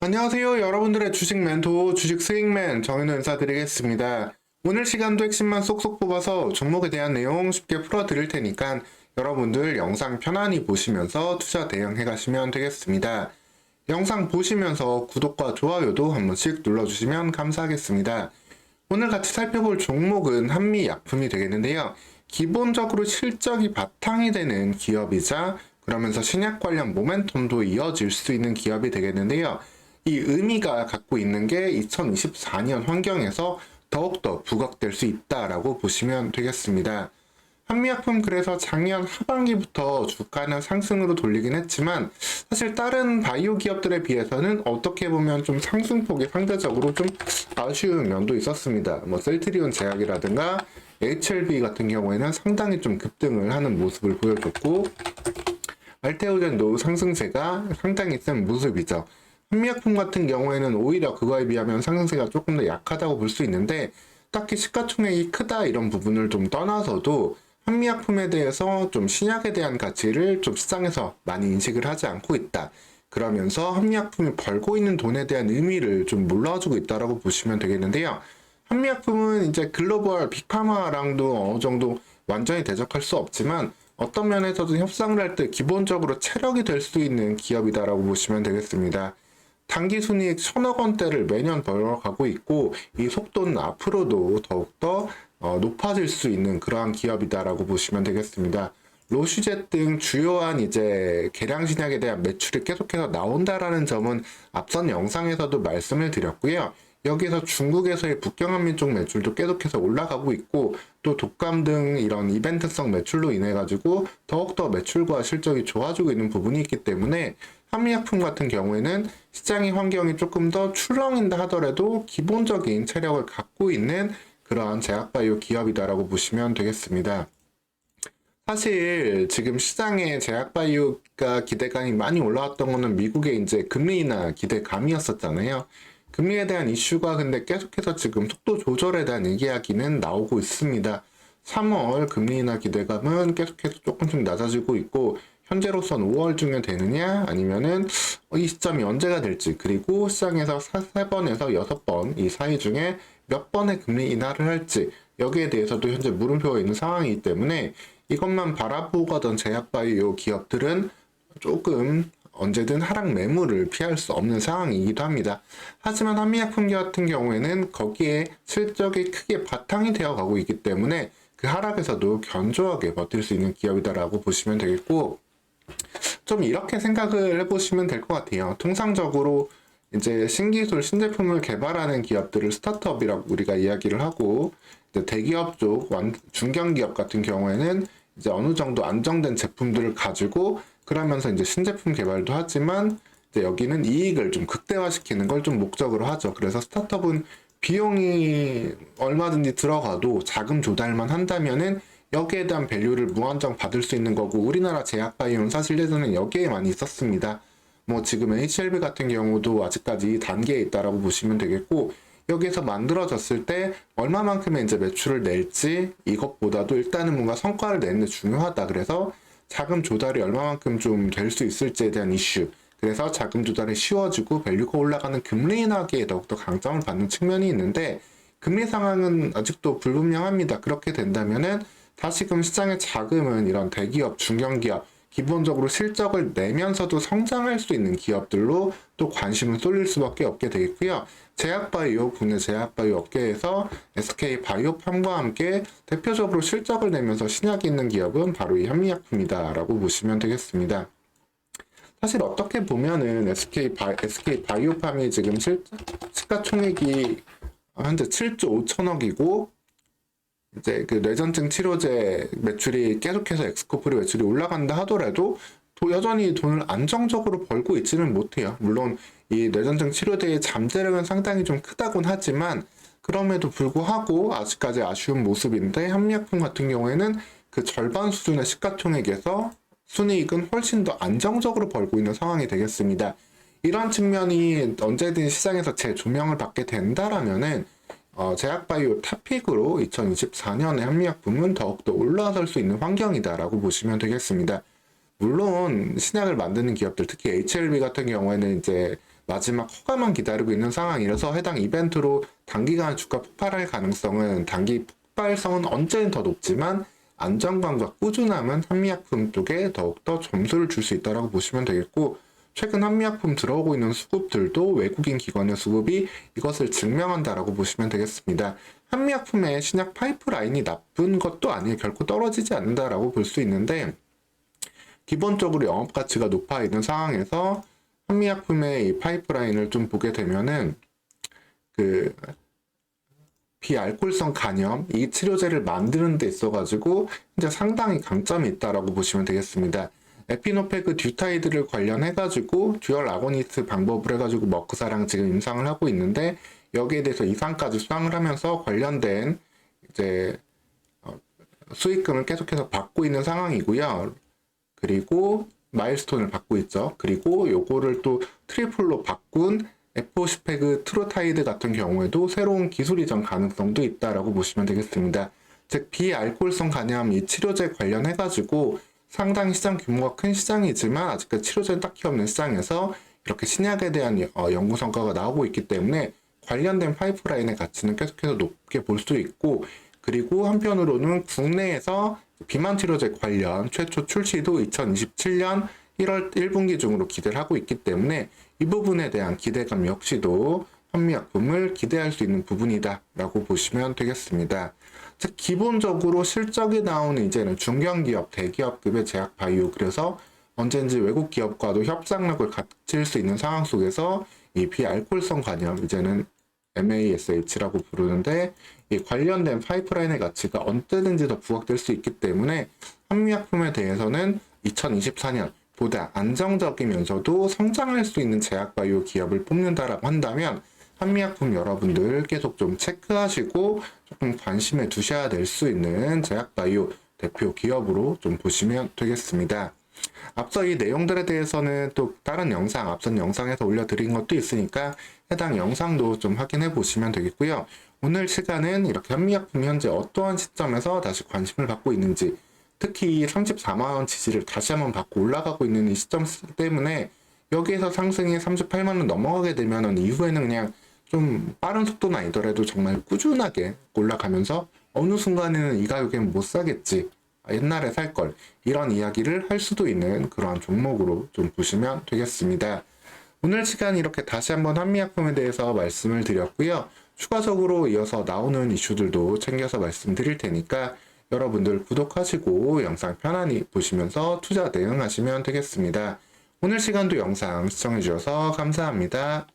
안녕하세요. 여러분들의 주식 멘토, 주식 수익맨 정현우 인사드리겠습니다. 오늘 시간도 핵심만 쏙쏙 뽑아서 종목에 대한 내용 쉽게 풀어드릴 테니까 여러분들 영상 편안히 보시면서 투자 대응해 가시면 되겠습니다. 영상 보시면서 구독과 좋아요도 한 번씩 눌러주시면 감사하겠습니다. 오늘 같이 살펴볼 종목은 한미약품이 되겠는데요. 기본적으로 실적이 바탕이 되는 기업이자 그러면서 신약 관련 모멘텀도 이어질 수 있는 기업이 되겠는데요. 이 의미가 갖고 있는 게 2024년 환경에서 더욱더 부각될 수 있다라고 보시면 되겠습니다. 한미약품 그래서 작년 하반기부터 주가는 상승으로 돌리긴 했지만 사실 다른 바이오 기업들에 비해서는 어떻게 보면 좀 상승폭이 상대적으로 좀 아쉬운 면도 있었습니다. 뭐 셀트리온 제약이라든가 HLB 같은 경우에는 상당히 좀 급등을 하는 모습을 보여줬고 알테오젠도 상승세가 상당히 센 모습이죠. 한미약품 같은 경우에는 오히려 그거에 비하면 상승세가 조금 더 약하다고 볼 수 있는데 딱히 시가총액이 크다 이런 부분을 좀 떠나서도 한미약품에 대해서 좀 신약에 대한 가치를 좀 시장에서 많이 인식을 하지 않고 있다. 그러면서 한미약품이 벌고 있는 돈에 대한 의미를 좀 몰라주고 있다라고 보시면 되겠는데요. 한미약품은 이제 글로벌 빅파마랑도 어느 정도 완전히 대적할 수 없지만 어떤 면에서도 협상을 할 때 기본적으로 체력이 될 수 있는 기업이다라고 보시면 되겠습니다. 단기 순이익 1,000억 원대를 매년 벌어가고 있고 이 속도는 앞으로도 더욱더 높아질 수 있는 그러한 기업이다라고 보시면 되겠습니다. 로슈젯 등 주요한 이제 계량 신약에 대한 매출이 계속해서 나온다라는 점은 앞선 영상에서도 말씀을 드렸고요. 여기서 중국에서의 북경한민 쪽 매출도 계속해서 올라가고 있고 또 독감 등 이런 이벤트성 매출로 인해 가지고 더욱더 매출과 실적이 좋아지고 있는 부분이 있기 때문에 한미약품 같은 경우에는 시장의 환경이 조금 더 출렁인다 하더라도 기본적인 체력을 갖고 있는 그러한 제약바이오 기업이다라고 보시면 되겠습니다. 사실 지금 시장에 제약바이오가 기대감이 많이 올라왔던 거는 미국의 이제 금리 인하 기대감이었었잖아요. 금리에 대한 이슈가 근데 계속해서 지금 속도 조절에 대한 이야기는 나오고 있습니다. 3월 금리 인하 기대감은 계속해서 조금씩 낮아지고 있고 현재로선 5월 중에 되느냐 아니면은 이 시점이 언제가 될지 그리고 시장에서 3번에서 6번 이 사이 중에 몇 번의 금리 인하를 할지 여기에 대해서도 현재 물음표가 있는 상황이기 때문에 이것만 바라보고 가던 제약바이오 기업들은 조금 언제든 하락 매물을 피할 수 없는 상황이기도 합니다. 하지만 한미약품 같은 경우에는 거기에 실적이 크게 바탕이 되어 가고 있기 때문에 그 하락에서도 견조하게 버틸 수 있는 기업이다라고 보시면 되겠고 좀 이렇게 생각을 해보시면 될 것 같아요. 통상적으로 이제 신기술, 신제품을 개발하는 기업들을 스타트업이라고 우리가 이야기를 하고 이제 대기업 쪽, 중견기업 같은 경우에는 이제 어느 정도 안정된 제품들을 가지고 그러면서 이제 신제품 개발도 하지만 이제 여기는 이익을 좀 극대화시키는 걸 좀 목적으로 하죠. 그래서 스타트업은 비용이 얼마든지 들어가도 자금 조달만 한다면은 여기에 대한 밸류를 무한정 받을 수 있는 거고 우리나라 제약바이오는 사실 예전에 여기에 많이 있었습니다. 뭐 지금 HLB 같은 경우도 아직까지 단계에 있다라고 보시면 되겠고 여기에서 만들어졌을 때 얼마만큼의 이제 매출을 낼지 이것보다도 일단은 뭔가 성과를 내는 게 중요하다. 그래서 자금 조달이 얼마만큼 좀 될 수 있을지에 대한 이슈. 그래서 자금 조달이 쉬워지고 밸류가 올라가는 금리 인하기에 더욱더 강점을 받는 측면이 있는데 금리 상황은 아직도 불분명합니다. 그렇게 된다면은 다시금 시장의 자금은 이런 대기업, 중견기업, 기본적으로 실적을 내면서도 성장할 수 있는 기업들로 또 관심을 쏠릴 수밖에 없게 되겠고요. 제약바이오, 국내 제약바이오 업계에서 SK바이오팜과 함께 대표적으로 실적을 내면서 신약이 있는 기업은 바로 이 한미약품이다라고 보시면 되겠습니다. 사실 어떻게 보면은 SK바이오팜이 지금 시가총액이 현재 7조 5천억이고 이제 그 뇌전증 치료제 매출이 계속해서 엑스코프리 매출이 올라간다 하더라도 여전히 돈을 안정적으로 벌고 있지는 못해요. 물론 이 뇌전증 치료제의 잠재력은 상당히 좀 크다곤 하지만 그럼에도 불구하고 아직까지 아쉬운 모습인데 한미약품 같은 경우에는 그 절반 수준의 시가총액에서 순이익은 훨씬 더 안정적으로 벌고 있는 상황이 되겠습니다. 이런 측면이 언제든 시장에서 재조명을 받게 된다라면은 제약바이오 탑픽으로 2024년에 한미약품은 더욱더 올라설 수 있는 환경이다라고 보시면 되겠습니다. 물론 신약을 만드는 기업들, 특히 HLB 같은 경우에는 이제 마지막 허가만 기다리고 있는 상황이라서 해당 이벤트로 단기간 주가 폭발할 가능성은 단기 폭발성은 언제는 더 높지만 안정감과 꾸준함은 한미약품 쪽에 더욱더 점수를 줄 수 있다고 보시면 되겠고, 최근 한미약품 들어오고 있는 수급들도 외국인 기관의 수급이 이것을 증명한다라고 보시면 되겠습니다. 한미약품의 신약 파이프라인이 나쁜 것도 아니에요. 결코 떨어지지 않는다라고 볼 수 있는데, 기본적으로 영업 가치가 높아 있는 상황에서 한미약품의 이 파이프라인을 좀 보게 되면은 그 비알코올성 간염 이 치료제를 만드는 데 있어가지고 이제 상당히 강점이 있다라고 보시면 되겠습니다. 에피노페그 듀타이드를 관련해가지고 듀얼 아고니스트 방법을 해가지고 머크사랑 지금 임상을 하고 있는데, 여기에 대해서 이상까지 수상을 하면서 관련된 이제 수익금을 계속해서 받고 있는 상황이고요. 그리고 마일스톤을 받고 있죠. 그리고 요거를 또 트리플로 바꾼 에포시페그 트로타이드 같은 경우에도 새로운 기술 이전 가능성도 있다라고 보시면 되겠습니다. 즉 비알코올성 간염 이 치료제 관련해가지고 상당히 시장 규모가 큰 시장이지만 아직까지 치료제는 딱히 없는 시장에서 이렇게 신약에 대한 연구 성과가 나오고 있기 때문에 관련된 파이프라인의 가치는 계속해서 높게 볼 수 있고, 그리고 한편으로는 국내에서 비만 치료제 관련 최초 출시도 2027년 1월 1분기 중으로 기대를 하고 있기 때문에 이 부분에 대한 기대감 역시도 한미약품을 기대할 수 있는 부분이다 라고 보시면 되겠습니다. 즉 기본적으로 실적이 나오는 이제는 중견기업, 대기업급의 제약바이오, 그래서 언젠지 외국 기업과도 협상력을 갖출 수 있는 상황 속에서 이 비알코올성 간염, 이제는 MASH라고 부르는데 이 관련된 파이프라인의 가치가 언제든지 더 부각될 수 있기 때문에 한미약품에 대해서는 2024년 보다 안정적이면서도 성장할 수 있는 제약바이오 기업을 뽑는다라고 한다면 한미약품 여러분들 계속 좀 체크하시고 조금 관심에 두셔야 될 수 있는 제약바이오 대표 기업으로 좀 보시면 되겠습니다. 앞서 이 내용들에 대해서는 또 다른 영상, 앞선 영상에서 올려드린 것도 있으니까 해당 영상도 좀 확인해 보시면 되겠고요. 오늘 시간은 이렇게 한미약품이 현재 어떠한 시점에서 다시 관심을 받고 있는지, 특히 34만원 지지를 다시 한번 받고 올라가고 있는 이 시점 때문에 여기에서 상승이 38만원 넘어가게 되면 이후에는 그냥 좀 빠른 속도는 아니더라도 정말 꾸준하게 올라가면서 어느 순간에는 이 가격엔 못 사겠지, 옛날에 살 걸, 이런 이야기를 할 수도 있는 그러한 종목으로 좀 보시면 되겠습니다. 오늘 시간 이렇게 다시 한번 한미약품에 대해서 말씀을 드렸고요. 추가적으로 이어서 나오는 이슈들도 챙겨서 말씀드릴 테니까 여러분들 구독하시고 영상 편안히 보시면서 투자 대응하시면 되겠습니다. 오늘 시간도 영상 시청해주셔서 감사합니다.